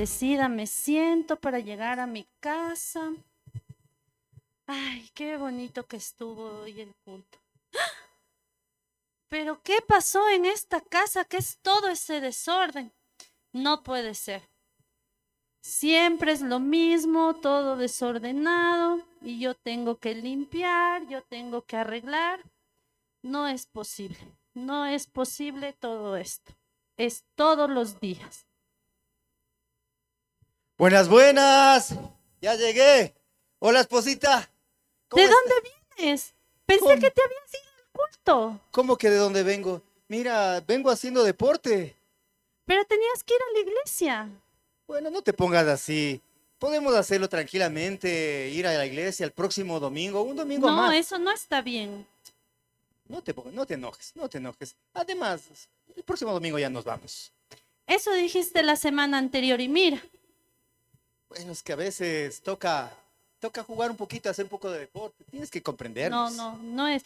bendecida me siento para llegar a mi casa. Ay, qué bonito que estuvo hoy el culto. Pero ¿qué pasó en esta casa? ¿Qué es todo ese desorden? No puede ser. Siempre es lo mismo, todo desordenado y yo tengo que limpiar, yo tengo que arreglar. No es posible, no es posible todo esto. Es todos los días. Buenas, buenas. Ya llegué. Hola, esposita. ¿De ¿Cómo está? dónde vienes? Pensé que ¿Cómo, te habías ido al culto, cómo que de dónde vengo? Mira, vengo haciendo deporte. pero tenías que ir a la iglesia. Bueno, no te pongas así. Podemos hacerlo tranquilamente, ir a la iglesia el próximo domingo, un domingo No, más. eso no está bien. No te enojes, no te enojes. Además, el próximo domingo ya nos vamos. Eso dijiste la semana anterior y mira, Bueno, es que a veces toca jugar un poquito, hacer un poco de deporte. Tienes que no, comprendernos. no, no es.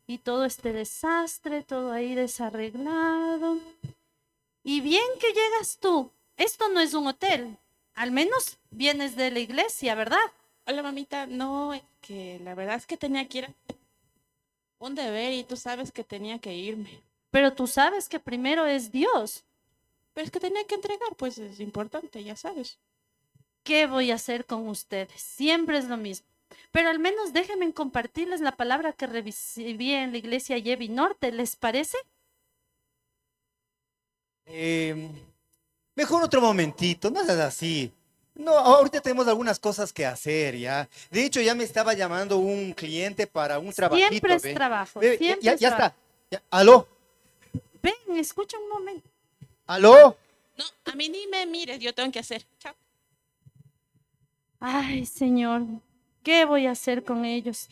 Y todo este desastre, todo ahí desarreglado. Y bien que llegas tú. Esto no es un hotel. Al menos vienes de la iglesia, ¿verdad? Hola mamita, no, es que la verdad es que tenía que ir a un deber y tú sabes que tenía que irme. Pero tú sabes que primero es Dios. Pero es que tenía que entregar, pues es importante, ya sabes. ¿Qué voy a hacer con ustedes? Siempre es lo mismo. Pero al menos déjenme compartirles la palabra que recibí en la iglesia Yevi Norte. ¿Les parece? Eh, Mejor otro momentito, no seas así. No, ahorita tenemos algunas cosas que hacer ya. De hecho, ya me estaba llamando un cliente para un Siempre trabajito, es ¿ve? trabajo, Ve, siempre es ya trabajo. está. Aló, Ven, escucha un momento. aló. No, a mí ni me mires, yo tengo que hacer. Chao. Ay, Señor, ¿qué voy a hacer con ellos?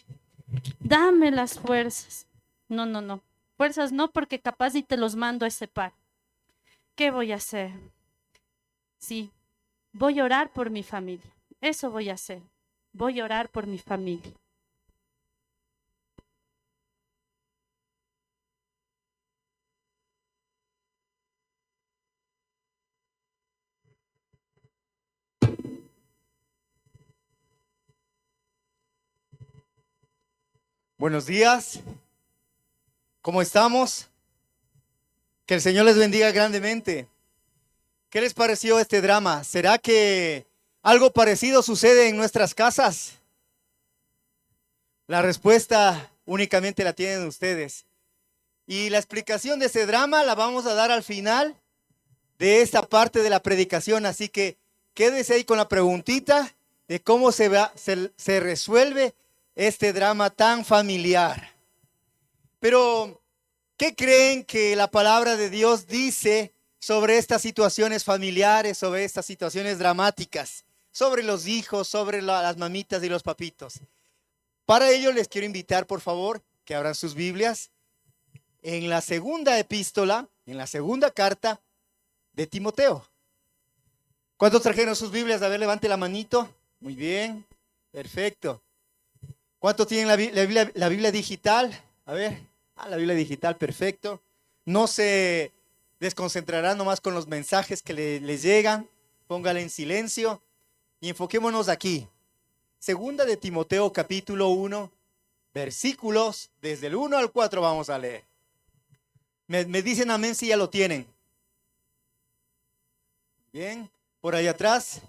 Dame las fuerzas. No, no, no. Fuerzas no, porque capaz y te los mando a ese par. ¿Qué voy a hacer? Sí, voy a orar por mi familia. Eso voy a hacer. Voy a orar por mi familia. Buenos días, ¿cómo estamos? Que el Señor les bendiga grandemente. ¿Qué les pareció este drama? ¿Será que algo parecido sucede en nuestras casas? La respuesta únicamente la tienen ustedes. Y la explicación de ese drama la vamos a dar al final de esta parte de la predicación. Así que quédese ahí con la preguntita de cómo se resuelve este drama tan familiar. Pero, ¿qué creen que la palabra de Dios dice sobre estas situaciones familiares, sobre estas situaciones dramáticas, sobre los hijos, sobre las mamitas y los papitos? Para ello les quiero invitar, por favor, que abran sus Biblias en la segunda epístola, en la segunda carta de Timoteo. ¿Cuántos trajeron sus Biblias? A ver, levante la manito. Muy bien, perfecto. ¿Cuántos tienen la Biblia digital? A ver, la Biblia digital, perfecto. No se desconcentrarán nomás con los mensajes que les llegan. Póngale en silencio y enfoquémonos aquí. Segunda de Timoteo capítulo 1, versículos desde el 1 al 4 vamos a leer. Me dicen amén si ya lo tienen. Bien, por ahí atrás.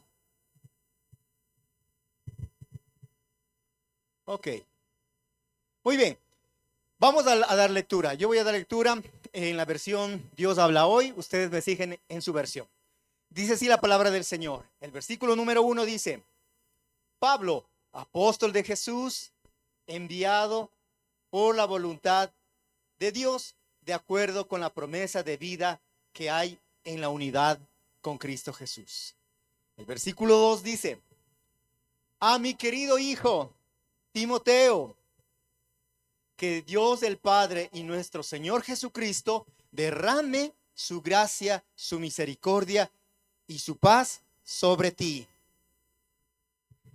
Ok, muy bien. Vamos a dar lectura. Yo voy a dar lectura en la versión Dios habla hoy. Ustedes me siguen en su versión. Dice así la palabra del Señor. El versículo número 1 dice: Pablo, apóstol de Jesús, enviado por la voluntad de Dios, de acuerdo con la promesa de vida que hay en la unidad con Cristo Jesús. El versículo 2 dice: a mi querido hijo Timoteo, que Dios el Padre y nuestro Señor Jesucristo derrame su gracia, su misericordia y su paz sobre ti.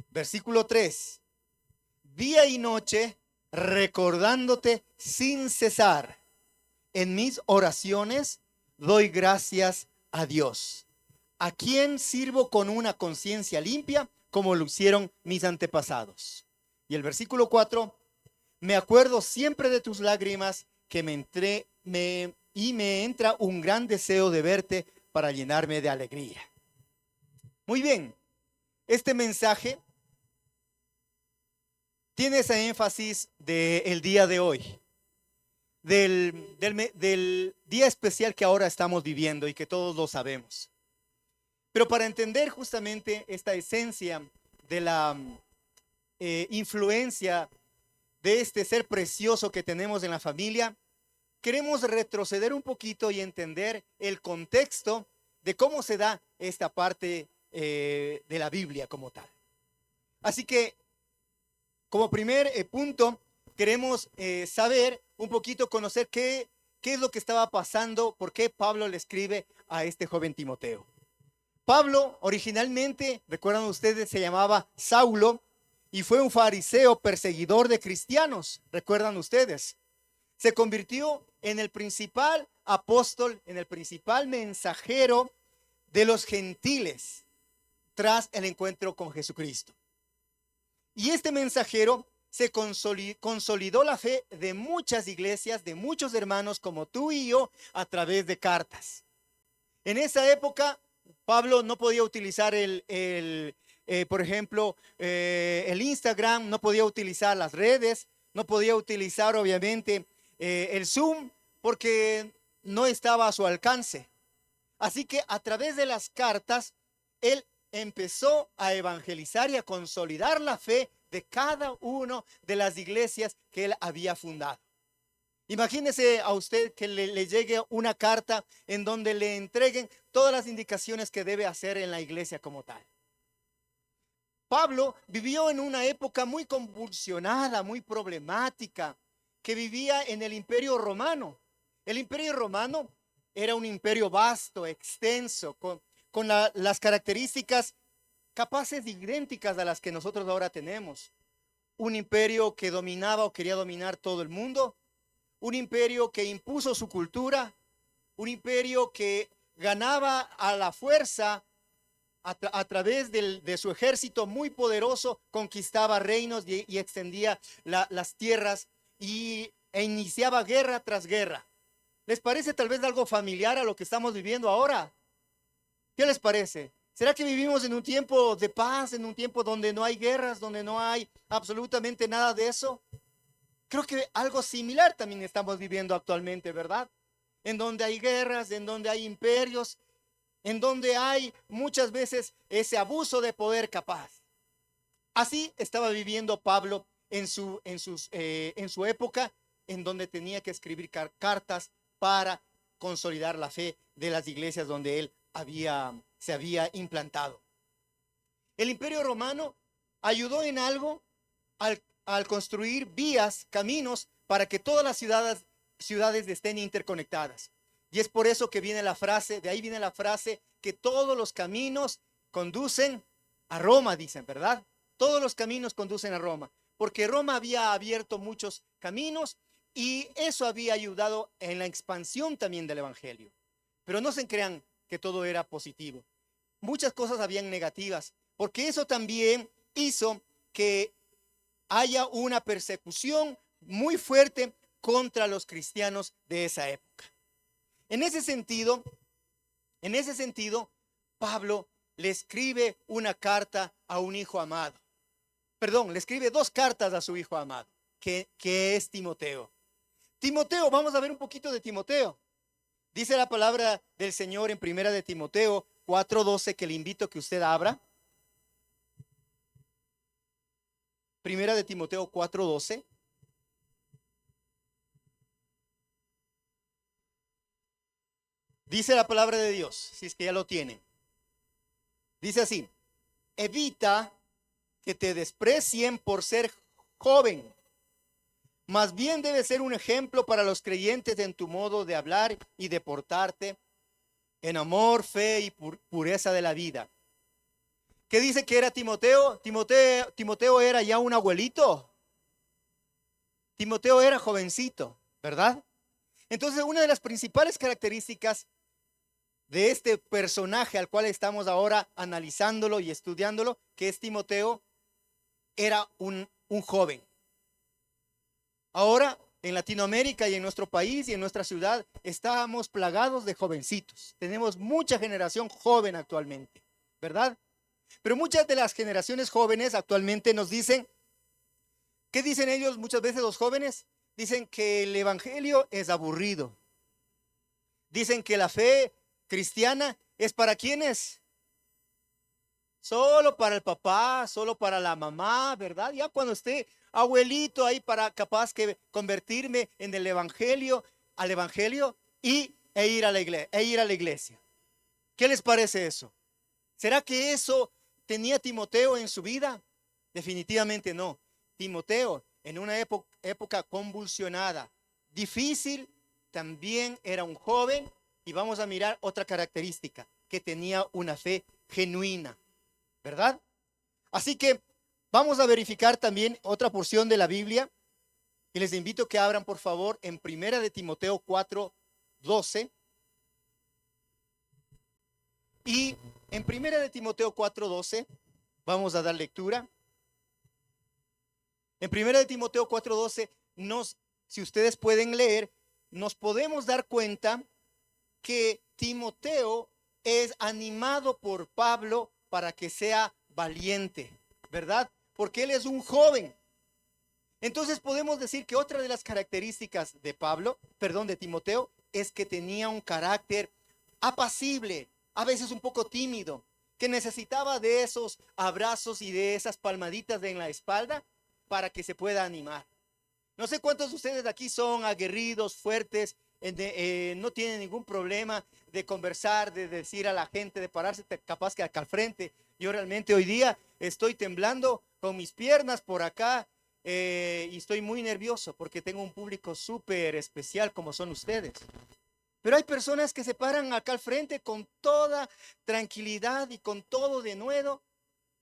Versículo 3. Día y noche recordándote sin cesar. En mis oraciones doy gracias a Dios. ¿A quién sirvo con una conciencia limpia como lo hicieron mis antepasados? Y el versículo 4, me acuerdo siempre de tus lágrimas y me entra un gran deseo de verte para llenarme de alegría. Muy bien, este mensaje tiene ese énfasis del día de hoy, del día especial que ahora estamos viviendo y que todos lo sabemos. Pero para entender justamente esta esencia de la influencia de este ser precioso que tenemos en la familia, queremos retroceder un poquito y entender el contexto de cómo se da esta parte de la Biblia como tal. Así que, como primer punto, queremos saber un poquito, conocer qué es lo que estaba pasando, por qué Pablo le escribe a este joven Timoteo. Pablo originalmente, recuerdan ustedes, se llamaba Saulo y fue un fariseo perseguidor de cristianos, recuerdan ustedes. Se convirtió en el principal apóstol, en el principal mensajero de los gentiles tras el encuentro con Jesucristo. Y este mensajero se consolidó la fe de muchas iglesias, de muchos hermanos como tú y yo, a través de cartas. En esa época, Pablo no podía utilizar por ejemplo, el Instagram, no podía utilizar las redes, no podía utilizar obviamente el Zoom, porque no estaba a su alcance. Así que a través de las cartas, él empezó a evangelizar y a consolidar la fe de cada una de las iglesias que él había fundado. Imagínese a usted que le llegue una carta en donde le entreguen todas las indicaciones que debe hacer en la iglesia como tal. Pablo vivió en una época muy convulsionada, muy problemática, que vivía en el Imperio Romano. El Imperio Romano era un imperio vasto, extenso, con las características capaces idénticas a las que nosotros ahora tenemos. Un imperio que dominaba o quería dominar todo el mundo. Un imperio que impuso su cultura, un imperio que ganaba a la fuerza a través de su ejército muy poderoso, conquistaba reinos y extendía las tierras e iniciaba guerra tras guerra. ¿Les parece tal vez algo familiar a lo que estamos viviendo ahora? ¿Qué les parece? ¿Será que vivimos en un tiempo de paz, en un tiempo donde no hay guerras, donde no hay absolutamente nada de eso? Creo que algo similar también estamos viviendo actualmente, ¿verdad? En donde hay guerras, en donde hay imperios, en donde hay muchas veces ese abuso de poder capaz. Así estaba viviendo Pablo en su época, en donde tenía que escribir cartas para consolidar la fe de las iglesias donde él se había implantado. El Imperio Romano ayudó en algo al construir vías, caminos, para que todas las ciudades estén interconectadas. Y es por eso que de ahí viene la frase, que todos los caminos conducen a Roma, dicen, ¿verdad? Todos los caminos conducen a Roma, porque Roma había abierto muchos caminos y eso había ayudado en la expansión también del evangelio. Pero no se crean que todo era positivo. Muchas cosas habían negativas, porque eso también hizo que haya una persecución muy fuerte contra los cristianos de esa época. En ese sentido, Pablo le escribe una carta a un hijo amado. Perdón, le escribe dos cartas a su hijo amado, que es Timoteo. Timoteo, vamos a ver un poquito de Timoteo. Dice la palabra del Señor en primera de Timoteo 4:12, que le invito a que usted abra. Primera de Timoteo 4:12. Dice la palabra de Dios, si es que ya lo tienen. Dice así: evita que te desprecien por ser joven. Más bien debe ser un ejemplo para los creyentes en tu modo de hablar y de portarte, en amor, fe y pureza de la vida. ¿Qué dice que era Timoteo? Timoteo era ya un abuelito. Timoteo era jovencito, ¿verdad? Entonces, una de las principales características de este personaje al cual estamos ahora analizándolo y estudiándolo, que es Timoteo, era un joven. Ahora, en Latinoamérica y en nuestro país y en nuestra ciudad, estamos plagados de jovencitos. Tenemos mucha generación joven actualmente, ¿verdad? Pero muchas de las generaciones jóvenes actualmente nos dicen, ¿qué dicen ellos muchas veces los jóvenes? Dicen que el evangelio es aburrido. Dicen que la fe cristiana es para ¿quiénes? Solo para el papá, solo para la mamá, ¿verdad? Ya cuando esté abuelito ahí para capaz que convertirme en el evangelio, al evangelio e ir a la iglesia. ¿Qué les parece eso? ¿Será que eso tenía Timoteo en su vida? Definitivamente no. Timoteo, en una época convulsionada, difícil, también era un joven, y vamos a mirar otra característica, que tenía una fe genuina, ¿verdad? Así que vamos a verificar también otra porción de la Biblia, y les invito a que abran por favor en Primera de Timoteo 4:12. Y en Primera de Timoteo 4:12 vamos a dar lectura. En Primera de Timoteo 4:12, si ustedes pueden leer, nos podemos dar cuenta que Timoteo es animado por Pablo para que sea valiente, ¿verdad? Porque él es un joven. Entonces podemos decir que otra de las características de Timoteo, es que tenía un carácter apacible, a veces un poco tímido, que necesitaba de esos abrazos y de esas palmaditas en la espalda para que se pueda animar. No sé cuántos de ustedes aquí son aguerridos, fuertes, no tienen ningún problema de conversar, de decir a la gente, de pararse capaz que acá al frente. Yo realmente hoy día estoy temblando con mis piernas por acá y estoy muy nervioso porque tengo un público súper especial como son ustedes. Pero hay personas que se paran acá al frente con toda tranquilidad y con todo denuedo,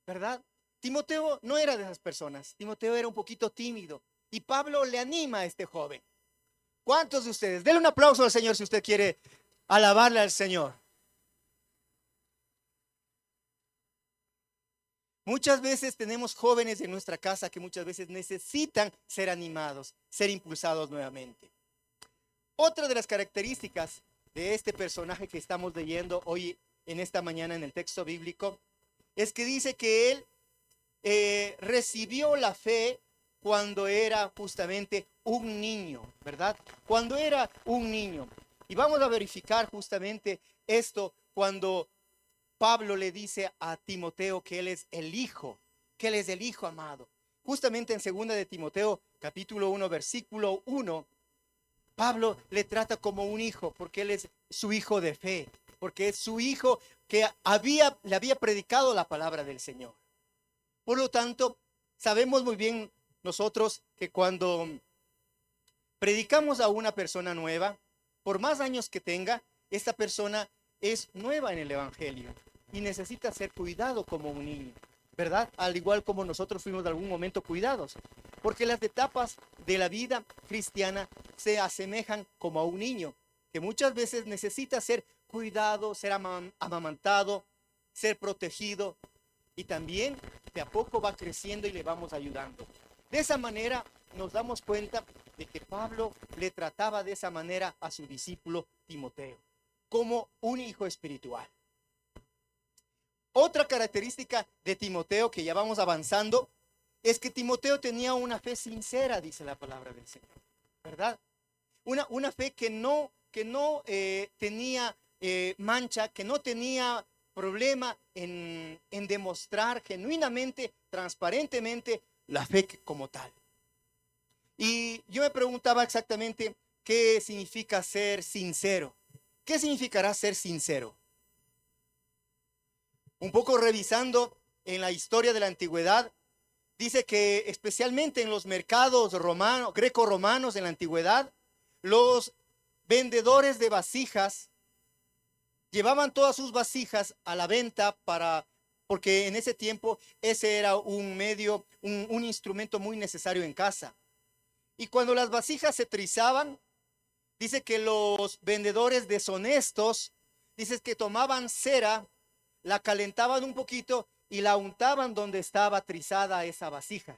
¿verdad? Timoteo no era de esas personas. Timoteo era un poquito tímido. Y Pablo le anima a este joven. ¿Cuántos de ustedes? Denle un aplauso al Señor si usted quiere alabarle al Señor. Muchas veces tenemos jóvenes en nuestra casa que muchas veces necesitan ser animados, ser impulsados nuevamente. Otra de las características de este personaje que estamos leyendo hoy en esta mañana en el texto bíblico es que dice que él recibió la fe cuando era justamente un niño, ¿verdad? Cuando era un niño. Y vamos a verificar justamente esto cuando Pablo le dice a Timoteo que él es el hijo, amado. Justamente en 2 de Timoteo, capítulo 1, versículo 1, Pablo le trata como un hijo, porque él es su hijo de fe, porque es su hijo que le había predicado la palabra del Señor. Por lo tanto, sabemos muy bien nosotros que cuando predicamos a una persona nueva, por más años que tenga, esta persona es nueva en el evangelio y necesita ser cuidado como un niño, ¿verdad? Al igual como nosotros fuimos de algún momento cuidados, porque las etapas de la vida cristiana se asemejan como a un niño, que muchas veces necesita ser cuidado, ser amamantado, ser protegido, y también de a poco va creciendo y le vamos ayudando. De esa manera nos damos cuenta de que Pablo le trataba de esa manera a su discípulo Timoteo, como un hijo espiritual. Otra característica de Timoteo, que ya vamos avanzando, es que Timoteo tenía una fe sincera, dice la palabra del Señor, ¿verdad? Una fe que no tenía mancha, que no tenía problema en demostrar genuinamente, transparentemente, la fe como tal. Y yo me preguntaba exactamente qué significa ser sincero. ¿Qué significará ser sincero? Un poco revisando en la historia de la antigüedad, dice que especialmente en los mercados greco-romanos en la antigüedad, los vendedores de vasijas llevaban todas sus vasijas a la venta porque en ese tiempo ese era un medio, un instrumento muy necesario en casa. Y cuando las vasijas se trizaban, dice que los vendedores deshonestos, dices que tomaban cera, la calentaban un poquito y la untaban donde estaba trizada esa vasija.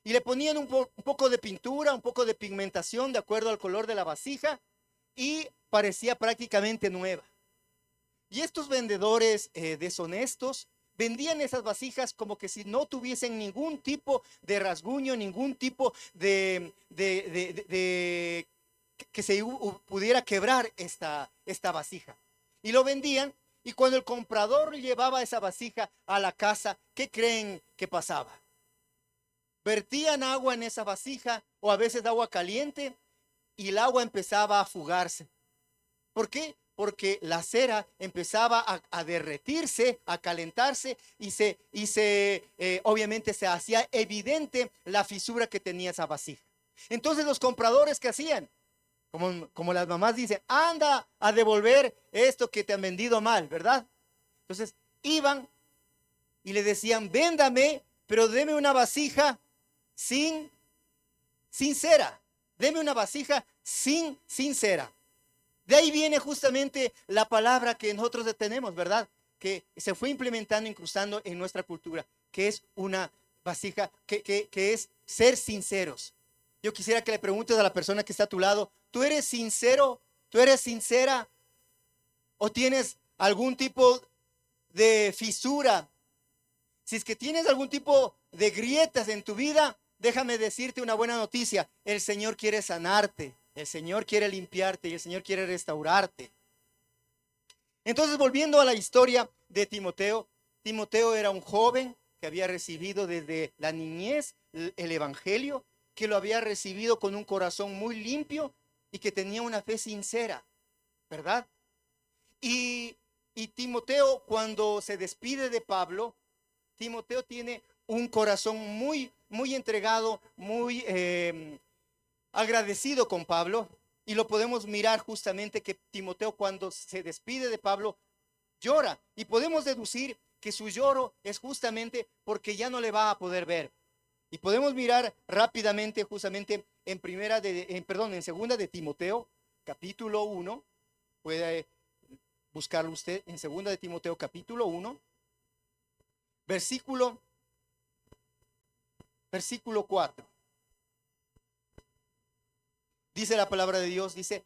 Y le ponían un poco de pintura, un poco de pigmentación de acuerdo al color de la vasija y parecía prácticamente nueva. Y estos vendedores deshonestos vendían esas vasijas como que si no tuviesen ningún tipo de rasguño, ningún tipo de que se pudiera quebrar esta vasija. Y lo vendían, y cuando el comprador llevaba esa vasija a la casa, ¿qué creen que pasaba? Vertían agua en esa vasija, o a veces agua caliente, y el agua empezaba a fugarse. ¿Por qué? Porque la cera empezaba a derretirse, a calentarse, y obviamente se hacía evidente la fisura que tenía esa vasija. Entonces los compradores, ¿qué hacían? Como las mamás dicen, anda a devolver esto que te han vendido mal, ¿verdad? Entonces iban y le decían, véndame, pero deme una vasija sin cera. Deme una vasija sin cera. De ahí viene justamente la palabra que nosotros tenemos, ¿verdad? Que se fue implementando, incrustando en nuestra cultura, que es una vasija, que es ser sinceros. Yo quisiera que le preguntes a la persona que está a tu lado, ¿tú eres sincero? ¿Tú eres sincera? ¿O tienes algún tipo de fisura? Si es que tienes algún tipo de grietas en tu vida, déjame decirte una buena noticia. El Señor quiere sanarte, el Señor quiere limpiarte y el Señor quiere restaurarte. Entonces, volviendo a la historia de Timoteo, Timoteo era un joven que había recibido desde la niñez el evangelio, que lo había recibido con un corazón muy limpio y que tenía una fe sincera, ¿verdad? Y Timoteo, cuando se despide de Pablo, Timoteo tiene un corazón muy entregado, muy agradecido con Pablo, y lo podemos mirar justamente que Timoteo, cuando se despide de Pablo, llora, y podemos deducir que su lloro es justamente porque ya no le va a poder ver. Y podemos mirar rápidamente justamente en segunda de Timoteo, capítulo 1, puede buscarlo usted en segunda de Timoteo, capítulo 1, versículo 4. Dice la palabra de Dios, dice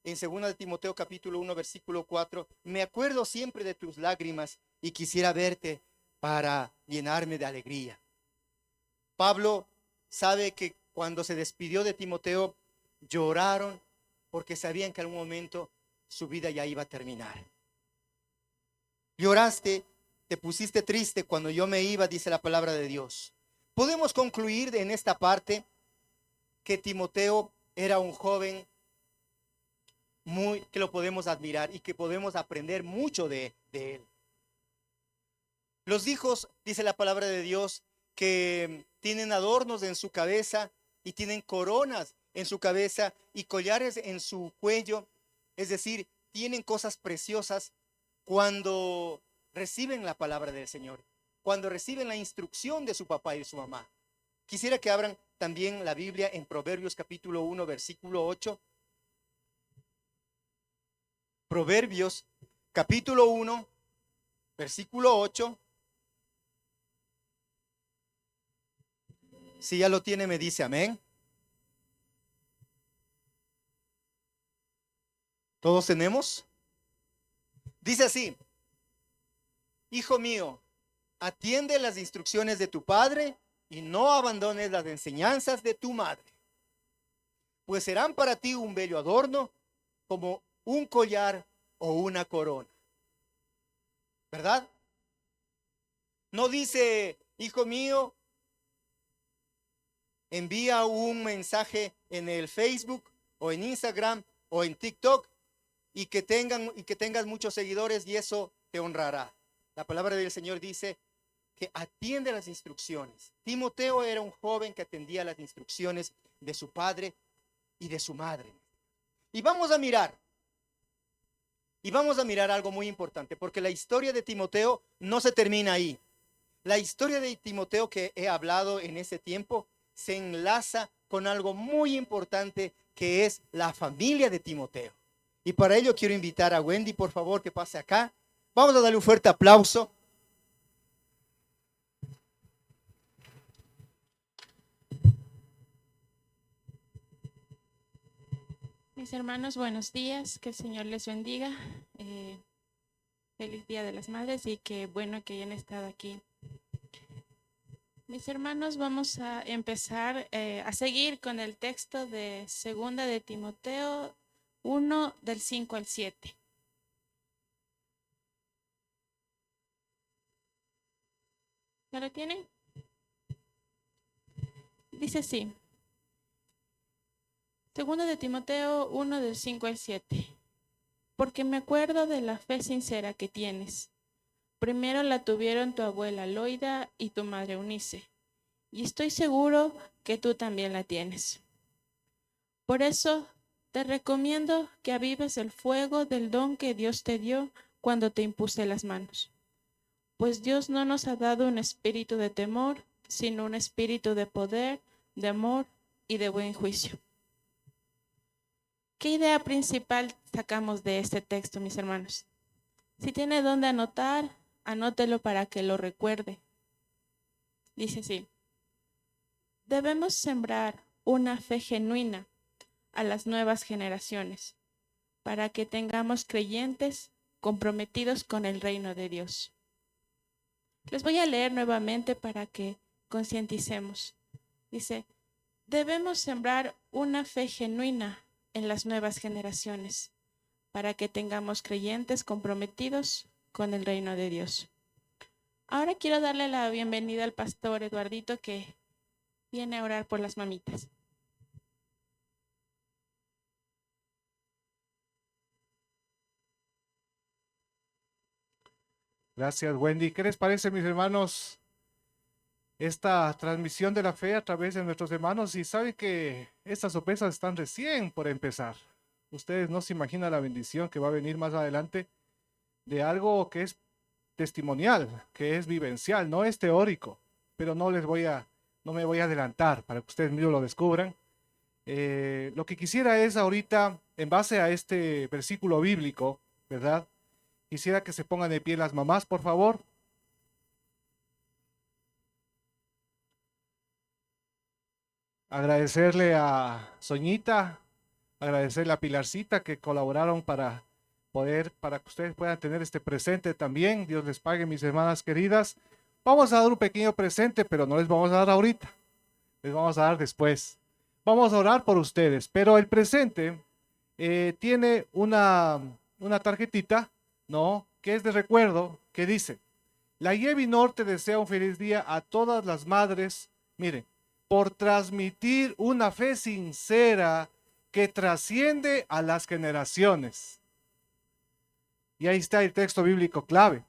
en segunda de Timoteo, capítulo 1, versículo 4, me acuerdo siempre de tus lágrimas y quisiera verte para llenarme de alegría. Pablo sabe que cuando se despidió de Timoteo, lloraron porque sabían que en algún momento su vida ya iba a terminar. Lloraste, te pusiste triste cuando yo me iba, dice la palabra de Dios. Podemos concluir en esta parte que Timoteo era un joven que lo podemos admirar y que podemos aprender mucho de él. Los hijos, dice la palabra de Dios, que tienen adornos en su cabeza y tienen coronas en su cabeza y collares en su cuello, es decir, tienen cosas preciosas cuando reciben la palabra del Señor, cuando reciben la instrucción de su papá y de su mamá. Quisiera que abran también la Biblia en Proverbios capítulo 1, versículo 8. Proverbios capítulo 1, versículo 8. Si ya lo tiene, me dice amén. ¿Todos tenemos? Dice así: hijo mío, atiende las instrucciones de tu padre y no abandones las enseñanzas de tu madre, pues serán para ti un bello adorno, como un collar o una corona. ¿Verdad? No dice, hijo mío, envía un mensaje en el Facebook o en Instagram o en TikTok y que tengas muchos seguidores y eso te honrará. La palabra del Señor dice que atiende las instrucciones. Timoteo era un joven que atendía las instrucciones de su padre y de su madre. Y vamos a mirar algo muy importante, porque la historia de Timoteo no se termina ahí. La historia de Timoteo que he hablado en ese tiempo se enlaza con algo muy importante, que es la familia de Timoteo. Y para ello quiero invitar a Wendy, por favor, que pase acá. Vamos a darle un fuerte aplauso. Mis hermanos, buenos días, que el Señor les bendiga. Feliz Día de las Madres y qué bueno que hayan estado aquí. Mis hermanos, vamos a empezar a seguir con el texto de Segunda de Timoteo 1, del 5 al 7. ¿Ya lo tienen? Dice así. Segunda de Timoteo 1, del 5 al 7. Porque me acuerdo de la fe sincera que tienes. Primero la tuvieron tu abuela Loida y tu madre Eunice, y estoy seguro que tú también la tienes. Por eso te recomiendo que avives el fuego del don que Dios te dio cuando te impuse las manos. Pues Dios no nos ha dado un espíritu de temor, sino un espíritu de poder, de amor y de buen juicio. ¿Qué idea principal sacamos de este texto, mis hermanos? Si tiene dónde anotar, anótelo para que lo recuerde. Dice así: debemos sembrar una fe genuina a las nuevas generaciones para que tengamos creyentes comprometidos con el reino de Dios. Les voy a leer nuevamente para que concienticemos. Dice, debemos sembrar una fe genuina en las nuevas generaciones para que tengamos creyentes comprometidos con el reino de Dios. Ahora quiero darle la bienvenida al pastor Eduardito, que viene a orar por las mamitas. Gracias, Wendy. ¿Qué les parece, mis hermanos, esta transmisión de la fe a través de nuestros hermanos? Y saben que estas sorpresas están recién por empezar. Ustedes no se imaginan la bendición que va a venir más adelante de algo que es testimonial, que es vivencial, no es teórico, pero no me voy a adelantar para que ustedes mismos lo descubran. Lo que quisiera es ahorita, en base a este versículo bíblico, ¿verdad? Quisiera que se pongan de pie las mamás, por favor. Agradecerle a Soñita, agradecerle a Pilarcita que colaboraron para que ustedes puedan tener este presente también. Dios les pague, mis hermanas queridas. Vamos a dar un pequeño presente, pero no les vamos a dar ahorita. Les vamos a dar después. Vamos a orar por ustedes, pero el presente tiene una tarjetita, ¿no? Que es de recuerdo, que dice: la IEVI Norte desea un feliz día a todas las madres, miren, por transmitir una fe sincera que trasciende a las generaciones. Y ahí está el texto bíblico clave.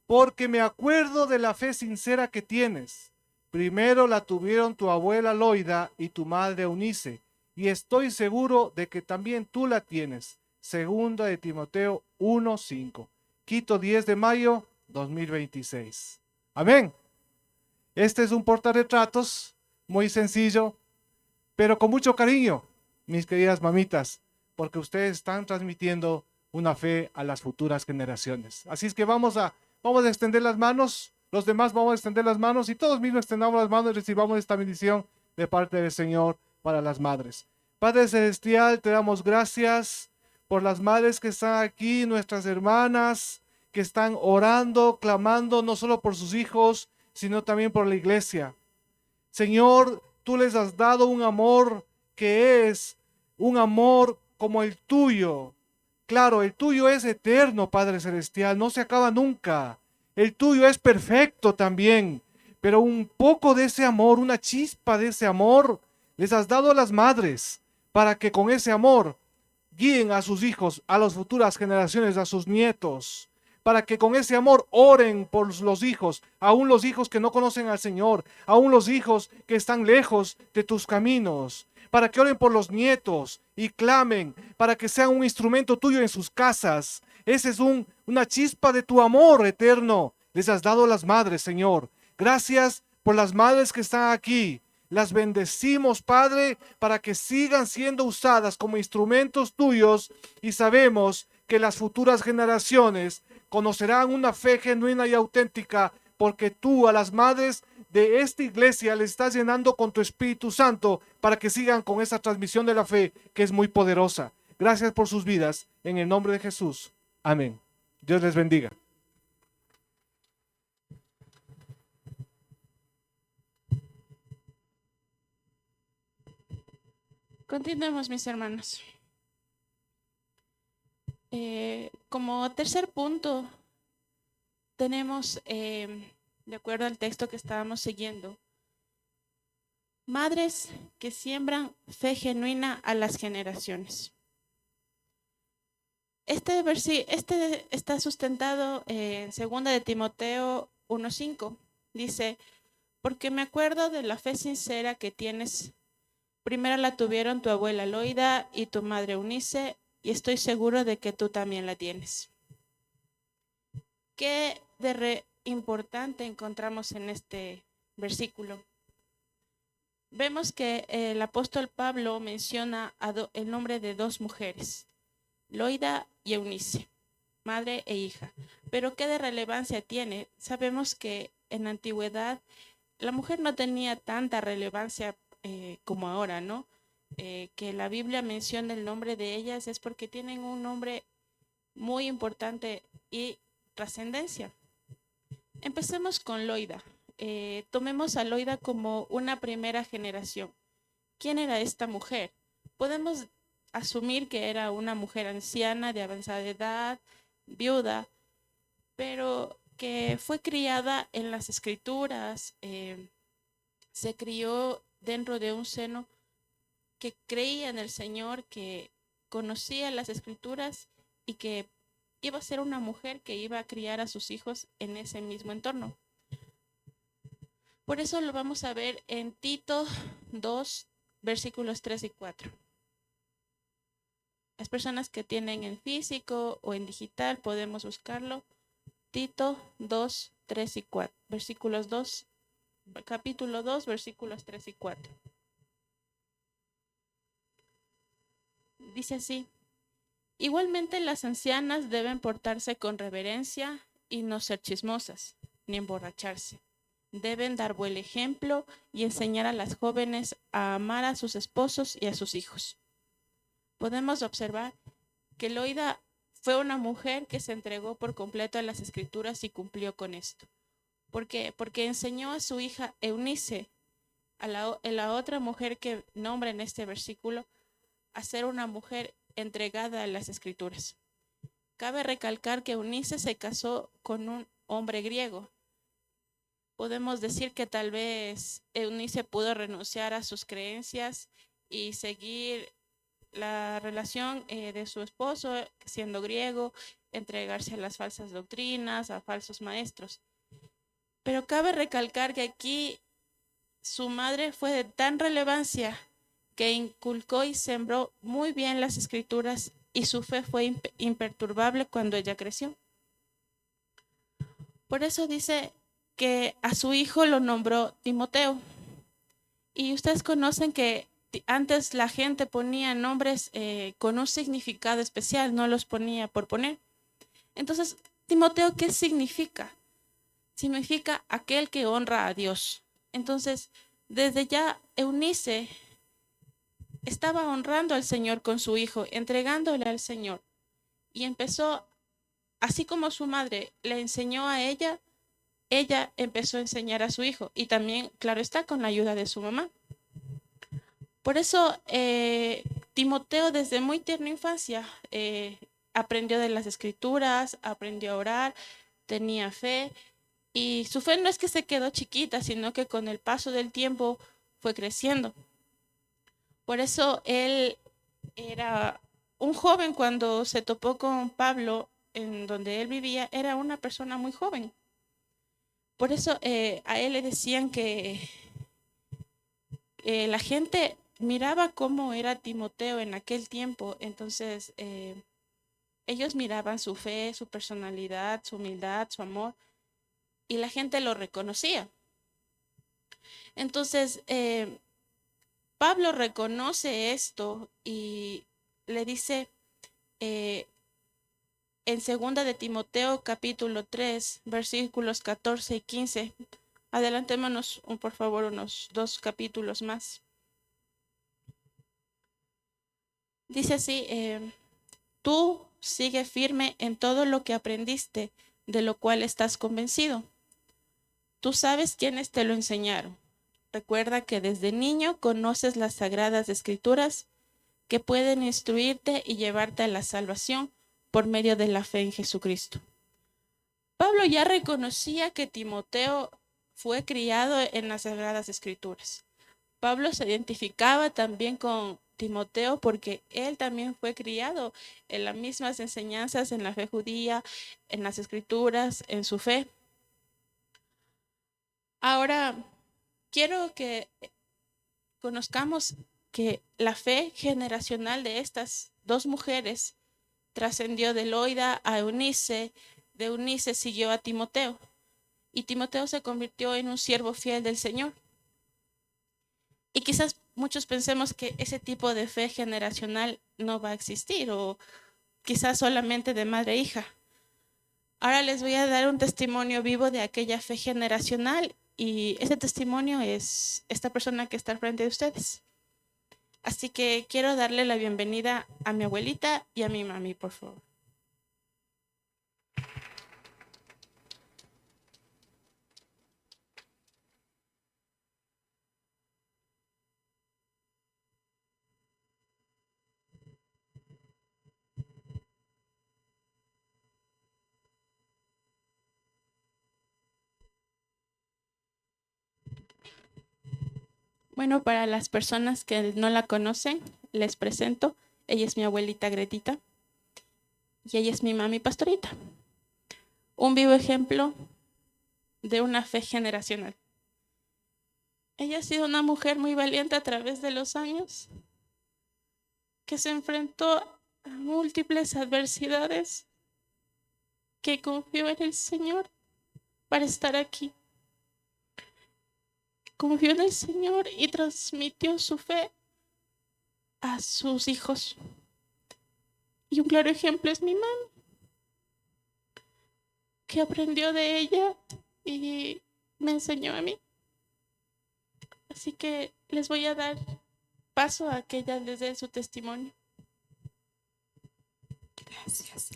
Porque me acuerdo de la fe sincera que tienes. Primero la tuvieron tu abuela Loida y tu madre Eunice, y estoy seguro de que también tú la tienes. Segunda de Timoteo 1:5. Quito, 10 de mayo 2026. Amén. Este es un portarretratos muy sencillo, pero con mucho cariño, mis queridas mamitas, porque ustedes están transmitiendo una fe a las futuras generaciones. Así es que vamos a extender las manos, los demás vamos a extender las manos y todos mismos extendamos las manos y recibamos esta bendición de parte del Señor para las madres. Padre Celestial, te damos gracias por las madres que están aquí, nuestras hermanas que están orando, clamando, no solo por sus hijos, sino también por la iglesia. Señor, tú les has dado un amor que es un amor como el tuyo. Claro, el tuyo es eterno, Padre Celestial, no se acaba nunca. El tuyo es perfecto también, pero un poco de ese amor, una chispa de ese amor, les has dado a las madres para que con ese amor guíen a sus hijos, a las futuras generaciones, a sus nietos, para que con ese amor oren por los hijos, aún los hijos que no conocen al Señor, aún los hijos que están lejos de tus caminos, para que oren por los nietos y clamen, para que sean un instrumento tuyo en sus casas. Ese es una chispa de tu amor eterno. Les has dado a las madres, Señor. Gracias por las madres que están aquí. Las bendecimos, Padre, para que sigan siendo usadas como instrumentos tuyos, y sabemos que las futuras generaciones conocerán una fe genuina y auténtica, porque tú a las madres de esta iglesia les estás llenando con tu Espíritu Santo para que sigan con esa transmisión de la fe que es muy poderosa. Gracias por sus vidas, en el nombre de Jesús. Amén. Dios les bendiga. Continuemos, mis hermanos. Como tercer punto, tenemos, de acuerdo al texto que estábamos siguiendo, madres que siembran fe genuina a las generaciones. Este está sustentado en 2 de Timoteo 1:5. Dice, porque me acuerdo de la fe sincera que tienes. Primero la tuvieron tu abuela Loida y tu madre Eunice, y estoy seguro de que tú también la tienes. ¿Qué de importante encontramos en este versículo? Vemos que el apóstol Pablo menciona el nombre de dos mujeres, Loida y Eunice, madre e hija. Pero ¿qué de relevancia tiene? Sabemos que en la antigüedad la mujer no tenía tanta relevancia como ahora, ¿no? Que la Biblia menciona el nombre de ellas es porque tienen un nombre muy importante y trascendencia. Empecemos con Loida. Tomemos a Loida como una primera generación. ¿Quién era esta mujer? Podemos asumir que era una mujer anciana, de avanzada edad, viuda, pero que fue criada en las escrituras, se crió dentro de un seno que creía en el Señor, que conocía las escrituras y que iba a ser una mujer que iba a criar a sus hijos en ese mismo entorno. Por eso lo vamos a ver en Tito 2, versículos 3 y 4. Las personas que tienen en físico o en digital podemos buscarlo. Tito 2, 3 y 4. Versículos 2, capítulo 2, versículos 3 y 4. Dice así: igualmente las ancianas deben portarse con reverencia y no ser chismosas, ni emborracharse. Deben dar buen ejemplo y enseñar a las jóvenes a amar a sus esposos y a sus hijos. Podemos observar que Loida fue una mujer que se entregó por completo a las escrituras y cumplió con esto. ¿Por qué? Porque enseñó a su hija Eunice, a la otra mujer que nombra en este versículo, a ser una mujer entregada a las escrituras. Cabe recalcar que Eunice se casó con un hombre griego. Podemos decir que tal vez Eunice pudo renunciar a sus creencias y seguir la relación de su esposo, siendo griego, entregarse a las falsas doctrinas, a falsos maestros. Pero cabe recalcar que aquí su madre fue de tan relevancia que inculcó y sembró muy bien las escrituras y su fe fue imperturbable cuando ella creció. Por eso dice que a su hijo lo nombró Timoteo. Y ustedes conocen que antes la gente ponía nombres con un significado especial, no los ponía por poner. Entonces, Timoteo, ¿qué significa? Significa aquel que honra a Dios. Entonces, desde ya Eunice estaba honrando al Señor con su hijo, entregándole al Señor. Y empezó, así como su madre le enseñó a ella empezó a enseñar a su hijo. Y también, claro está, con la ayuda de su mamá. Por eso, Timoteo desde muy tierna infancia aprendió de las escrituras, aprendió a orar, tenía fe. Y su fe no es que se quedó chiquita, sino que con el paso del tiempo fue creciendo. Por eso él era un joven cuando se topó con Pablo, en donde él vivía, era una persona muy joven. Por eso a él le decían que la gente miraba cómo era Timoteo en aquel tiempo. Entonces ellos miraban su fe, su personalidad, su humildad, su amor, y la gente lo reconocía. Entonces, Pablo reconoce esto y le dice en 2 de Timoteo capítulo 3, versículos 14 y 15. Adelantémonos, por favor, unos 2 capítulos más. Dice así, tú sigue firme en todo lo que aprendiste, de lo cual estás convencido. Tú sabes quiénes te lo enseñaron. Recuerda que desde niño conoces las sagradas escrituras que pueden instruirte y llevarte a la salvación por medio de la fe en Jesucristo. Pablo ya reconocía que Timoteo fue criado en las sagradas escrituras. Pablo se identificaba también con Timoteo porque él también fue criado en las mismas enseñanzas, en la fe judía, en las escrituras, en su fe. Ahora, quiero que conozcamos que la fe generacional de estas dos mujeres trascendió de Loida a Eunice, de Eunice siguió a Timoteo, y Timoteo se convirtió en un siervo fiel del Señor. Y quizás muchos pensemos que ese tipo de fe generacional no va a existir, o quizás solamente de madre e hija. Ahora les voy a dar un testimonio vivo de aquella fe generacional, y ese testimonio es esta persona que está al frente de ustedes. Así que quiero darle la bienvenida a mi abuelita y a mi mami, por favor. Bueno, para las personas que no la conocen, les presento. Ella es mi abuelita Gretita y ella es mi mami Pastorita. Un vivo ejemplo de una fe generacional. Ella ha sido una mujer muy valiente a través de los años, que se enfrentó a múltiples adversidades, que confió en el Señor para estar aquí. Confió en el Señor y transmitió su fe a sus hijos. Y un claro ejemplo es mi mamá, que aprendió de ella y me enseñó a mí. Así que les voy a dar paso a que ella les dé su testimonio. Gracias.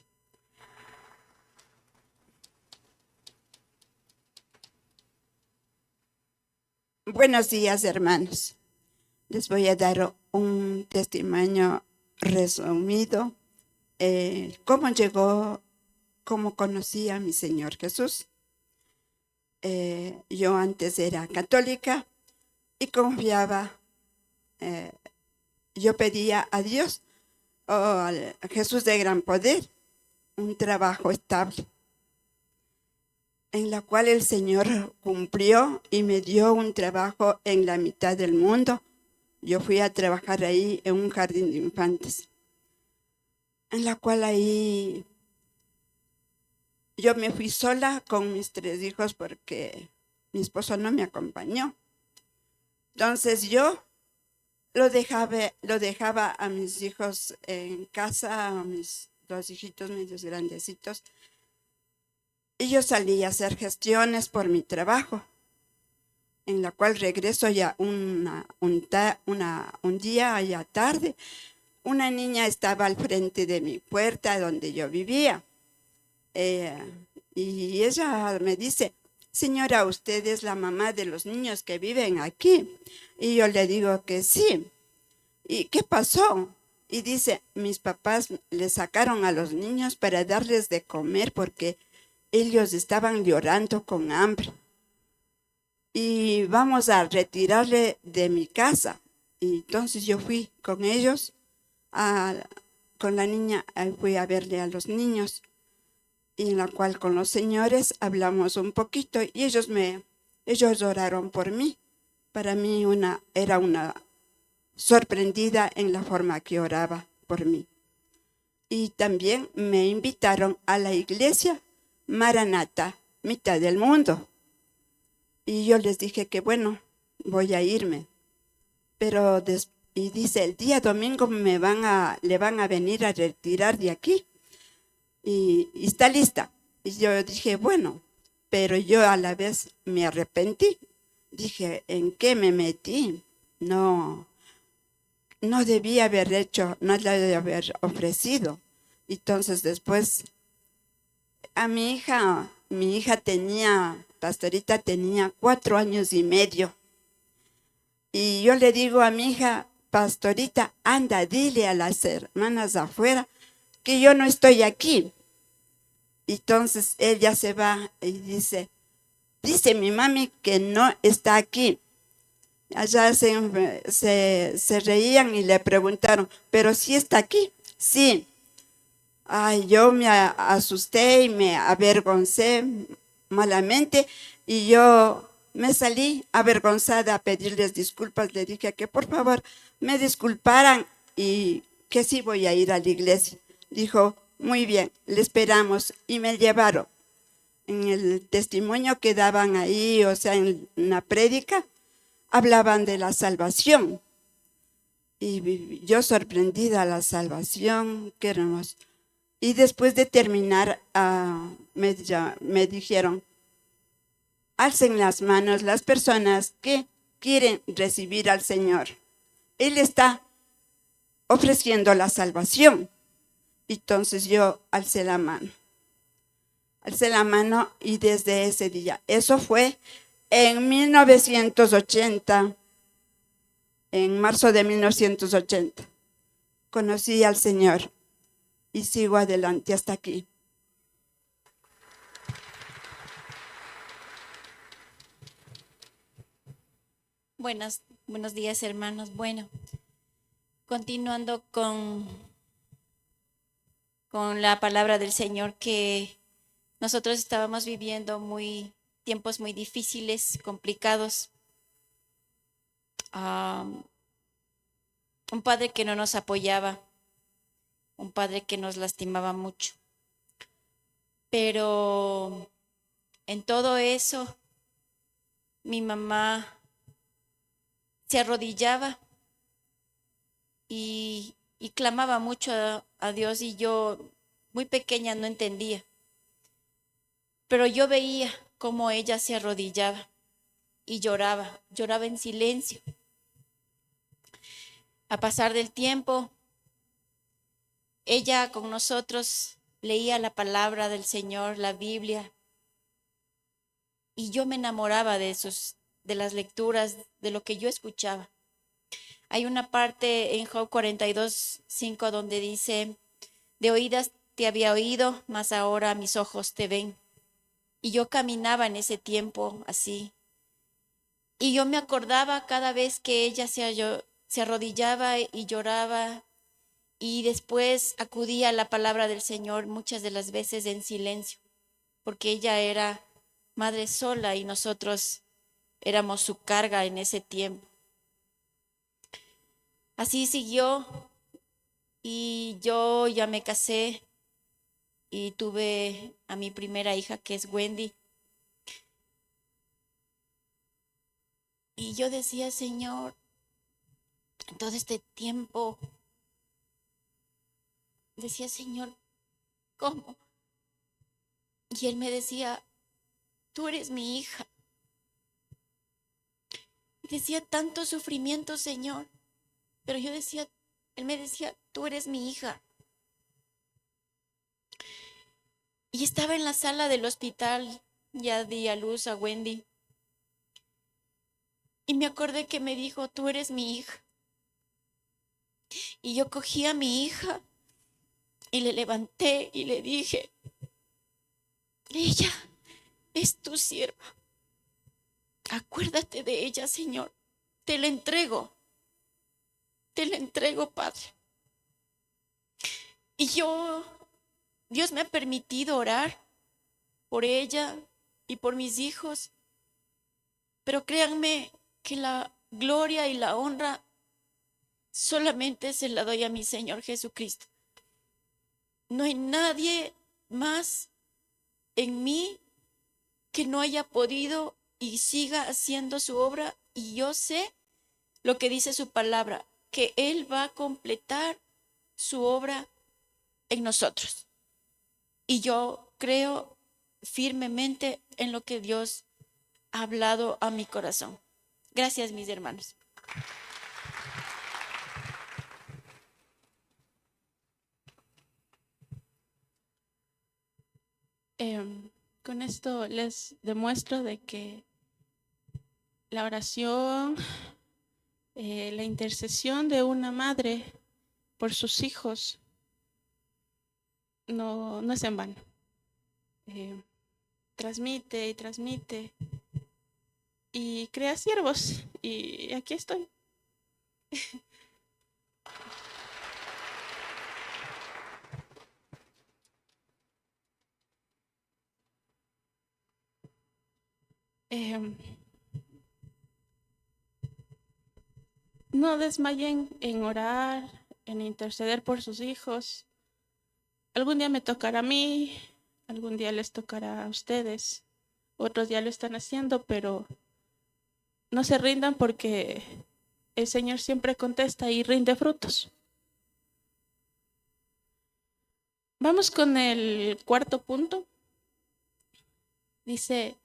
Buenos días, hermanos. Les voy a dar un testimonio resumido. Cómo conocí a mi Señor Jesús. Yo antes era católica y confiaba, yo pedía a Dios, a Jesús de gran poder, un trabajo estable, en la cual el Señor cumplió y me dio un trabajo en la mitad del mundo. Yo fui a trabajar ahí en un jardín de infantes, en la cual ahí yo me fui sola con mis 3 hijos porque mi esposo no me acompañó. Entonces yo lo dejaba a mis hijos en casa, a mis 2 hijitos medios grandecitos, y yo salí a hacer gestiones por mi trabajo, en la cual regreso ya un día, ya tarde. Una niña estaba al frente de mi puerta donde yo vivía. Y ella me dice: señora, ¿usted es la mamá de los niños que viven aquí? Y yo le digo que sí. ¿Y qué pasó? Y dice: mis papás le sacaron a los niños para darles de comer porque ellos estaban llorando con hambre. Y vamos a retirarle de mi casa. Y entonces yo fui con ellos, con la niña, fui a verle a los niños. Y en la cual con los señores hablamos un poquito y ellos oraron por mí. Para mí era una sorprendida en la forma que oraba por mí. Y también me invitaron a la iglesia Maranata, mitad del mundo. Y yo les dije que bueno, voy a irme. Pero y dice, el día domingo le van a venir a retirar de aquí y está lista. Y yo dije, bueno, pero yo a la vez me arrepentí. Dije, ¿en qué me metí? No debía haber hecho, no le debía haber ofrecido. Entonces después a mi hija Pastorita tenía 4 años y medio. Y yo le digo a mi hija, Pastorita, anda, dile a las hermanas afuera que yo no estoy aquí. Entonces ella se va y dice mi mami que no está aquí. Allá se reían y le preguntaron, ¿pero sí está aquí? Sí. Ay, yo me asusté y me avergoncé malamente y yo me salí avergonzada a pedirles disculpas. Le dije que por favor me disculparan y que sí voy a ir a la iglesia. Dijo, muy bien, le esperamos, y me llevaron. En el testimonio que daban ahí, o sea, en la prédica, hablaban de la salvación. Y yo sorprendida, la salvación, qué hermoso. Y después de terminar, me dijeron, alcen las manos las personas que quieren recibir al Señor. Él está ofreciendo la salvación. Entonces yo alcé la mano. Y desde ese día, eso fue en 1980, en marzo de 1980, conocí al Señor y sigo adelante hasta aquí. Buenos días, hermanos. Bueno, continuando con la palabra del Señor, que nosotros estábamos viviendo tiempos muy difíciles, complicados. Un padre que no nos apoyaba, un padre que nos lastimaba mucho. Pero en todo eso, mi mamá se arrodillaba y clamaba mucho a Dios, y yo, muy pequeña, no entendía. Pero yo veía cómo ella se arrodillaba y lloraba en silencio. A pasar del tiempo, ella con nosotros leía la palabra del Señor, la Biblia, y yo me enamoraba de las lecturas, de lo que yo escuchaba. Hay una parte en Job 42:5 donde dice, de oídas te había oído, mas ahora mis ojos te ven. Y yo caminaba en ese tiempo así. Y yo me acordaba cada vez que ella se arrodillaba y lloraba, y después acudía a la palabra del Señor, muchas de las veces en silencio, porque ella era madre sola y nosotros éramos su carga en ese tiempo. Así siguió, y yo ya me casé y tuve a mi primera hija, que es Wendy. Y yo decía, Señor, en todo este tiempo, decía, Señor, ¿cómo? Y Él me decía, tú eres mi hija. Y decía, tanto sufrimiento, Señor. Pero yo decía, Él me decía, tú eres mi hija. Y estaba en la sala del hospital, ya di a luz a Wendy. Y me acordé que me dijo, tú eres mi hija. Y yo cogí a mi hija y le levanté y le dije, ella es tu sierva. Acuérdate de ella, Señor. Te la entrego, Padre. Y Dios me ha permitido orar por ella y por mis hijos. Pero créanme que la gloria y la honra solamente se la doy a mi Señor Jesucristo. No hay nadie más en mí que no haya podido y siga haciendo su obra y yo sé lo que dice su palabra, que Él va a completar su obra en nosotros. Y yo creo firmemente en lo que Dios ha hablado a mi corazón. Gracias, mis hermanos. Con esto les demuestro de que la oración, la intercesión de una madre por sus hijos no es en vano. Transmite y transmite y crea siervos, y aquí estoy. No desmayen en orar, en interceder por sus hijos. Algún día me tocará a mí, algún día les tocará a ustedes, otros ya lo están haciendo, pero no se rindan, porque el Señor siempre contesta y rinde frutos. Vamos con el cuarto punto. Dice,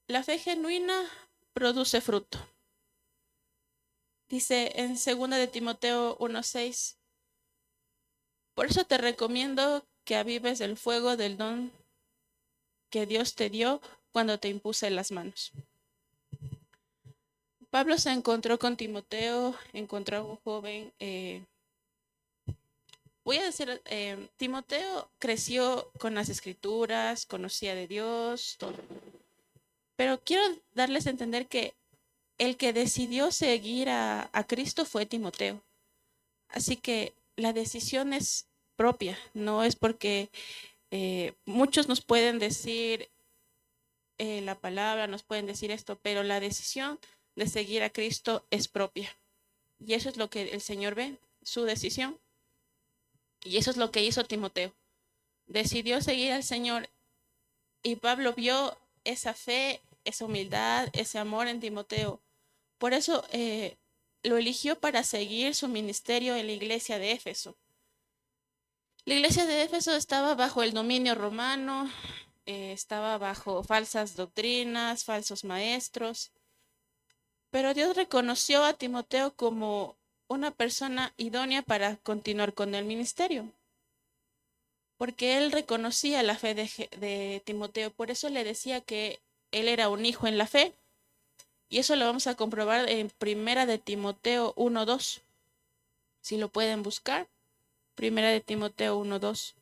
la fe genuina produce fruto. Dice en 2 de Timoteo 1:6, por eso te recomiendo que avives el fuego del don que Dios te dio cuando te impuse las manos. Pablo se encontró con Timoteo, encontró a un joven. Timoteo creció con las escrituras, conocía de Dios, todo. Pero quiero darles a entender que el que decidió seguir a Cristo fue Timoteo. Así que la decisión es propia, no es porque muchos nos pueden decir la palabra, nos pueden decir esto, pero la decisión de seguir a Cristo es propia. Y eso es lo que el Señor ve, su decisión. Y eso es lo que hizo Timoteo. Decidió seguir al Señor, y Pablo vio esa fe, esa humildad, ese amor en Timoteo. Por eso lo eligió para seguir su ministerio en la iglesia de Éfeso. La iglesia de Éfeso estaba bajo el dominio romano, estaba bajo falsas doctrinas, falsos maestros, pero Dios reconoció a Timoteo como una persona idónea para continuar con el ministerio, porque él reconocía la fe de Timoteo. Por eso le decía que él era un hijo en la fe, y eso lo vamos a comprobar en 1 de Timoteo 1:2. Si lo pueden buscar, 1 de Timoteo 1:2.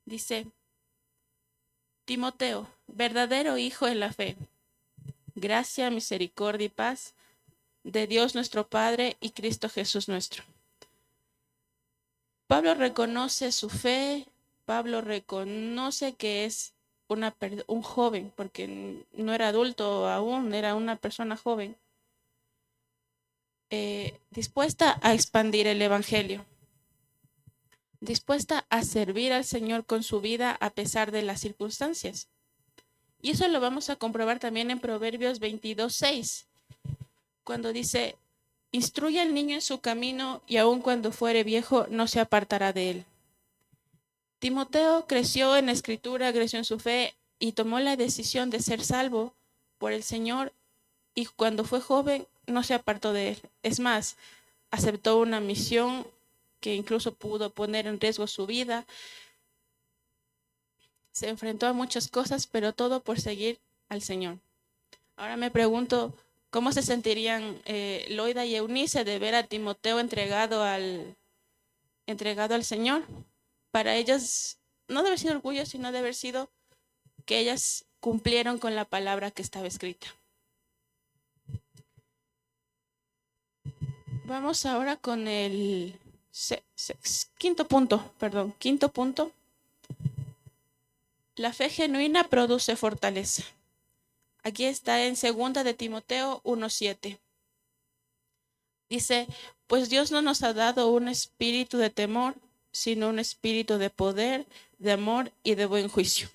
Dice, Timoteo, verdadero hijo en la fe, gracia, misericordia y paz de Dios nuestro Padre y Cristo Jesús nuestro. Pablo reconoce su fe, Pablo reconoce que es un joven, porque no era adulto aún, era una persona joven, dispuesta a expandir el evangelio, dispuesta a servir al Señor con su vida a pesar de las circunstancias. Y eso lo vamos a comprobar también en Proverbios 22:6, cuando dice, instruye al niño en su camino, y aun cuando fuere viejo no se apartará de él. Timoteo creció en la escritura, creció en su fe y tomó la decisión de ser salvo por el Señor, y cuando fue joven no se apartó de él. Es más, aceptó una misión que incluso pudo poner en riesgo su vida. Se enfrentó a muchas cosas, pero todo por seguir al Señor. Ahora me pregunto, ¿cómo se sentirían Loida y Eunice de ver a Timoteo entregado al Señor? Para ellas no debe haber sido orgullo, sino debe haber sido que ellas cumplieron con la palabra que estaba escrita. Vamos ahora con el quinto punto. La fe genuina produce fortaleza. Aquí está en 2 de Timoteo 1:7. Dice, pues Dios no nos ha dado un espíritu de temor, sino un espíritu de poder, de amor y de buen juicio.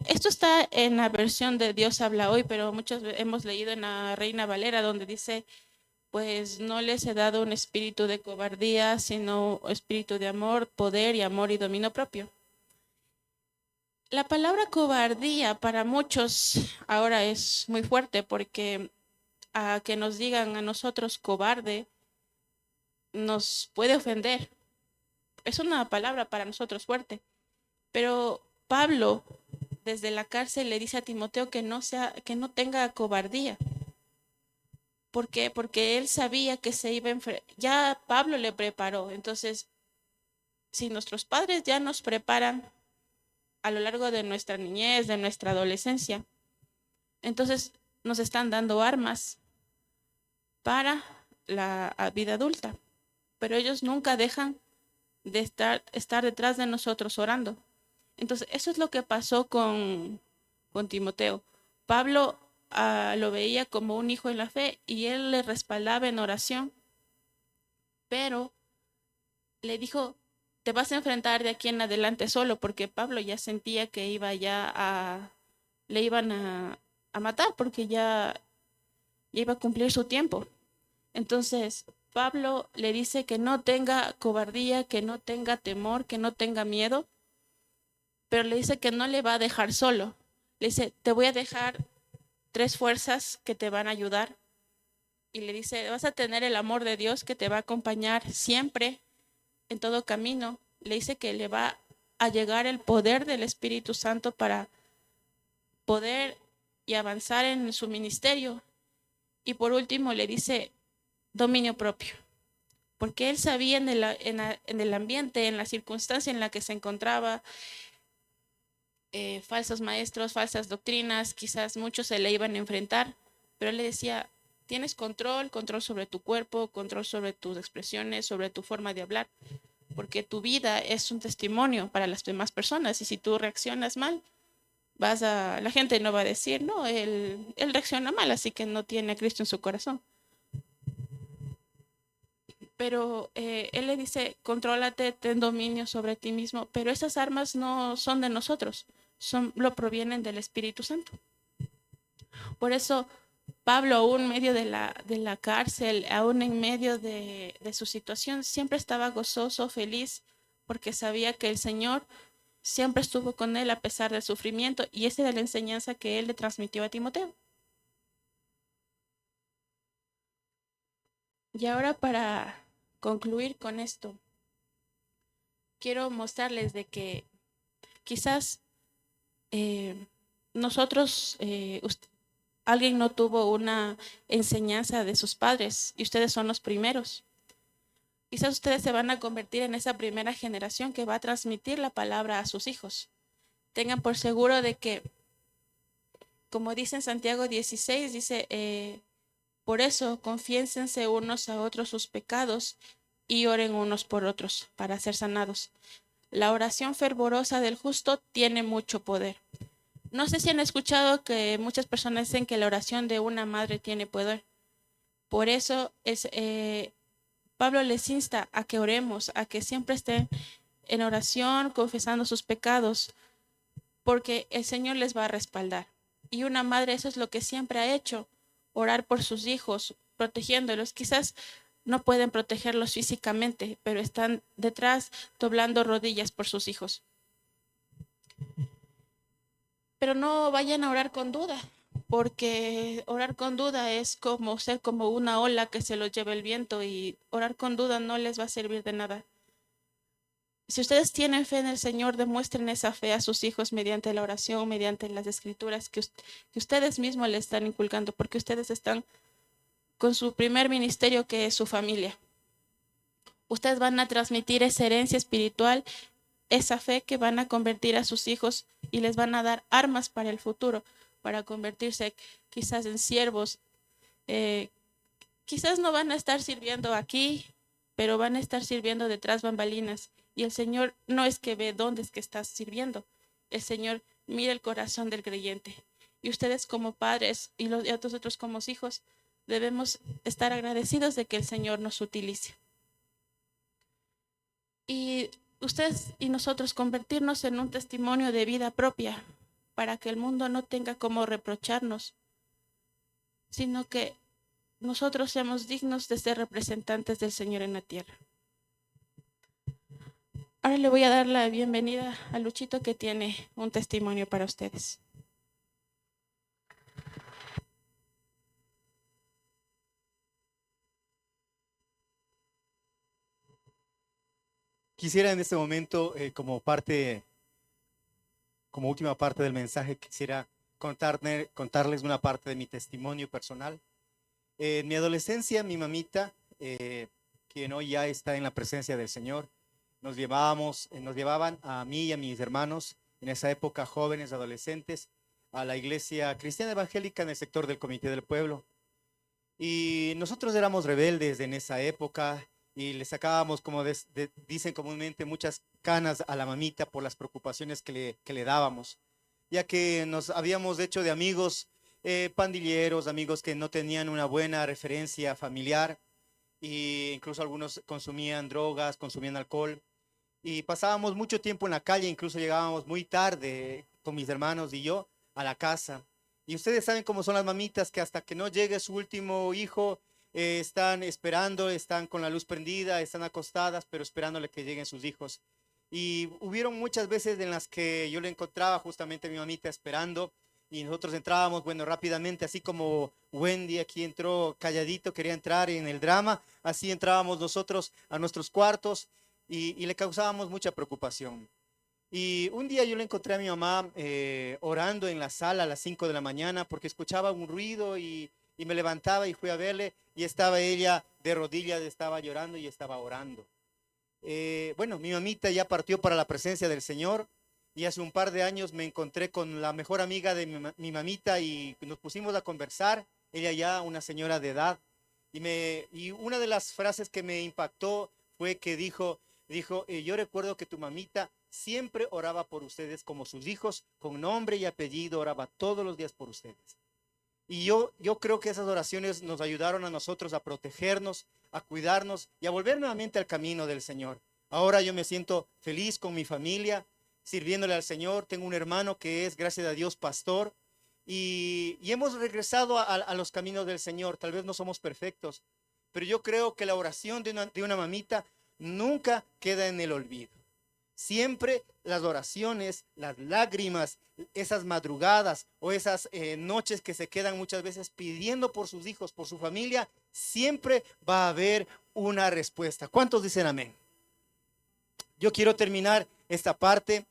Esto está en la versión de Dios habla hoy, pero muchos hemos leído en la Reina Valera, donde dice, pues no les he dado un espíritu de cobardía, sino espíritu de amor, poder y amor y dominio propio. La palabra cobardía para muchos ahora es muy fuerte, porque a que nos digan a nosotros cobarde nos puede ofender. Es una palabra para nosotros fuerte, pero Pablo desde la cárcel le dice a Timoteo que no tenga cobardía. ¿Por qué? Porque él sabía que se iba a enfrentar. Ya Pablo le preparó. Entonces, si nuestros padres ya nos preparan a lo largo de nuestra niñez, de nuestra adolescencia, entonces nos están dando armas para la vida adulta. Pero ellos nunca dejan de estar detrás de nosotros orando. Entonces, eso es lo que pasó con Timoteo. Pablo lo veía como un hijo en la fe y él le respaldaba en oración, pero le dijo, te vas a enfrentar de aquí en adelante solo, porque Pablo ya sentía que le iban a matar, porque ya iba a cumplir su tiempo. Entonces, Pablo le dice que no tenga cobardía, que no tenga temor, que no tenga miedo, pero le dice que no le va a dejar solo. Le dice, te voy a dejar 3 fuerzas que te van a ayudar. Y le dice, vas a tener el amor de Dios que te va a acompañar siempre en todo camino. Le dice que le va a llegar el poder del Espíritu Santo para poder y avanzar en su ministerio. Y por último le dice dominio propio, porque él sabía en el ambiente, en la circunstancia en la que se encontraba, falsos maestros, falsas doctrinas, quizás muchos se le iban a enfrentar, pero él le decía, tienes control sobre tu cuerpo, control sobre tus expresiones, sobre tu forma de hablar, porque tu vida es un testimonio para las demás personas, y si tú reaccionas mal, la gente no va a decir, no, él reacciona mal, así que no tiene a Cristo en su corazón. Pero él le dice, contrólate, ten dominio sobre ti mismo, pero esas armas no son de nosotros, lo provienen del Espíritu Santo. Por eso Pablo, aún en medio de la cárcel, aún en medio de su situación, siempre estaba gozoso, feliz, porque sabía que el Señor siempre estuvo con él a pesar del sufrimiento, y esa era la enseñanza que él le transmitió a Timoteo. Y ahora, para concluir con esto, quiero mostrarles de que quizás alguien no tuvo una enseñanza de sus padres y ustedes son los primeros. Quizás ustedes se van a convertir en esa primera generación que va a transmitir la palabra a sus hijos. Tengan por seguro de que, como dice en Santiago 16, dice, por eso confiénsense unos a otros sus pecados y oren unos por otros para ser sanados. La oración fervorosa del justo tiene mucho poder. No sé si han escuchado que muchas personas dicen que la oración de una madre tiene poder. Por eso Pablo les insta a que oremos, a que siempre estén en oración, confesando sus pecados, porque el Señor les va a respaldar. Y una madre, eso es lo que siempre ha hecho, orar por sus hijos, protegiéndolos. Quizás no pueden protegerlos físicamente, pero están detrás doblando rodillas por sus hijos. Pero no vayan a orar con duda, porque orar con duda es como ser como una ola que se lo lleva el viento, y orar con duda no les va a servir de nada. Si ustedes tienen fe en el Señor, demuestren esa fe a sus hijos mediante la oración, mediante las escrituras que ustedes mismos le están inculcando, porque ustedes están con su primer ministerio, que es su familia. Ustedes van a transmitir esa herencia espiritual, esa fe que van a convertir a sus hijos, y les van a dar armas para el futuro, para convertirse quizás en siervos. Quizás no van a estar sirviendo aquí, pero van a estar sirviendo detrás bambalinas. Y el Señor no es que ve dónde es que estás sirviendo. El Señor mira el corazón del creyente. Y ustedes como padres y nosotros como hijos debemos estar agradecidos de que el Señor nos utilice. Y ustedes y nosotros convertirnos en un testimonio de vida propia, para que el mundo no tenga cómo reprocharnos, sino que nosotros seamos dignos de ser representantes del Señor en la tierra. Ahora le voy a dar la bienvenida a Luchito, que tiene un testimonio para ustedes. Quisiera en este momento, como última parte del mensaje, quisiera contarles una parte de mi testimonio personal. En mi adolescencia, mi mamita, quien hoy ya está en la presencia del Señor, nos llevaban a mí y a mis hermanos, en esa época jóvenes, adolescentes, a la iglesia cristiana evangélica en el sector del Comité del Pueblo. Y nosotros éramos rebeldes en esa época y le sacábamos, como dicen comúnmente, muchas canas a la mamita por las preocupaciones que le dábamos, ya que nos habíamos hecho de amigos pandilleros, amigos que no tenían una buena referencia familiar, e incluso algunos consumían drogas, consumían alcohol, y pasábamos mucho tiempo en la calle, incluso llegábamos muy tarde con mis hermanos y yo a la casa. Y ustedes saben cómo son las mamitas, que hasta que no llegue su último hijo, están esperando, están con la luz prendida, están acostadas, pero esperándole que lleguen sus hijos. Y hubieron muchas veces en las que yo le encontraba justamente a mi mamita esperando, y nosotros entrábamos, bueno, rápidamente, así como Wendy aquí entró calladito, quería entrar en el drama, así entrábamos nosotros a nuestros cuartos y le causábamos mucha preocupación. Y un día yo le encontré a mi mamá orando en la sala a las 5 de la mañana porque escuchaba un ruido y me levantaba y fui a verle y estaba ella de rodillas, estaba llorando y estaba orando. Bueno, mi mamita ya partió para la presencia del Señor y hace un par de años me encontré con la mejor amiga de mi mamita y nos pusimos a conversar, ella ya una señora de edad, y una de las frases que me impactó fue que dijo, yo recuerdo que tu mamita siempre oraba por ustedes como sus hijos, con nombre y apellido, oraba todos los días por ustedes. Y yo creo que esas oraciones nos ayudaron a nosotros a protegernos, a cuidarnos y a volver nuevamente al camino del Señor. Ahora yo me siento feliz con mi familia, sirviéndole al Señor. Tengo un hermano que es, gracias a Dios, pastor. Y hemos regresado a los caminos del Señor. Tal vez no somos perfectos, pero yo creo que la oración de una mamita nunca queda en el olvido. Siempre las oraciones, las lágrimas, esas madrugadas o esas noches que se quedan muchas veces pidiendo por sus hijos, por su familia, siempre va a haber una respuesta. ¿Cuántos dicen amén? Yo quiero terminar esta parte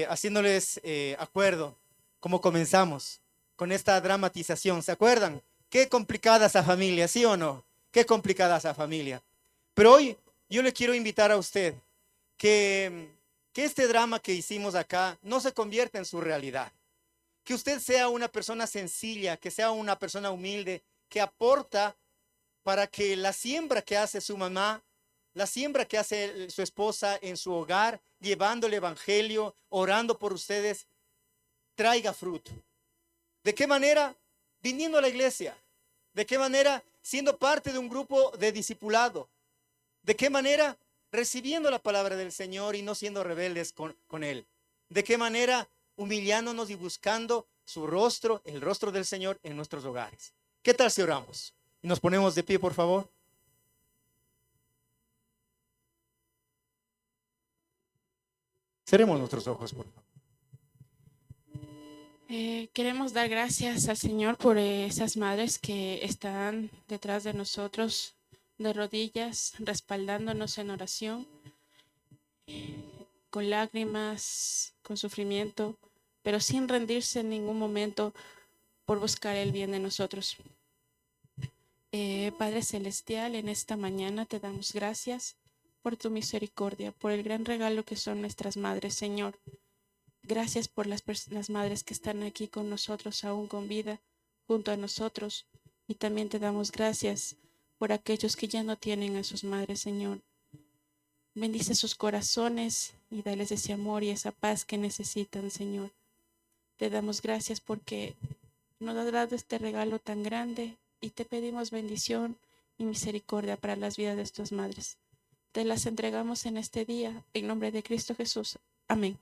haciéndoles acuerdo cómo comenzamos con esta dramatización. ¿Se acuerdan? Qué complicada esa familia, ¿sí o no? Qué complicada esa familia. Pero hoy yo le quiero invitar a usted que este drama que hicimos acá no se convierta en su realidad. Que usted sea una persona sencilla, que sea una persona humilde, que aporta para que la siembra que hace su mamá, la siembra que hace su esposa en su hogar, llevando el evangelio, orando por ustedes, traiga fruto. ¿De qué manera? Viniendo a la iglesia. ¿De qué manera? Siendo parte de un grupo de discipulado. ¿De qué manera? Recibiendo la palabra del Señor y no siendo rebeldes con Él. ¿De qué manera? Humillándonos y buscando su rostro, el rostro del Señor en nuestros hogares. ¿Qué tal si oramos? Y nos ponemos de pie, por favor. Cerremos nuestros ojos, por favor. Queremos dar gracias al Señor por esas madres que están detrás de nosotros, de rodillas, respaldándonos en oración, con lágrimas, con sufrimiento, pero sin rendirse en ningún momento por buscar el bien de nosotros. Padre Celestial, en esta mañana te damos gracias por tu misericordia, por el gran regalo que son nuestras madres, Señor. Gracias por las madres que están aquí con nosotros, aún con vida, junto a nosotros. Y también te damos gracias por aquellos que ya no tienen a sus madres, Señor. Bendice sus corazones y dales ese amor y esa paz que necesitan, Señor. Te damos gracias porque nos has dado este regalo tan grande y te pedimos bendición y misericordia para las vidas de estas madres. Te las entregamos en este día, en nombre de Cristo Jesús. Amén.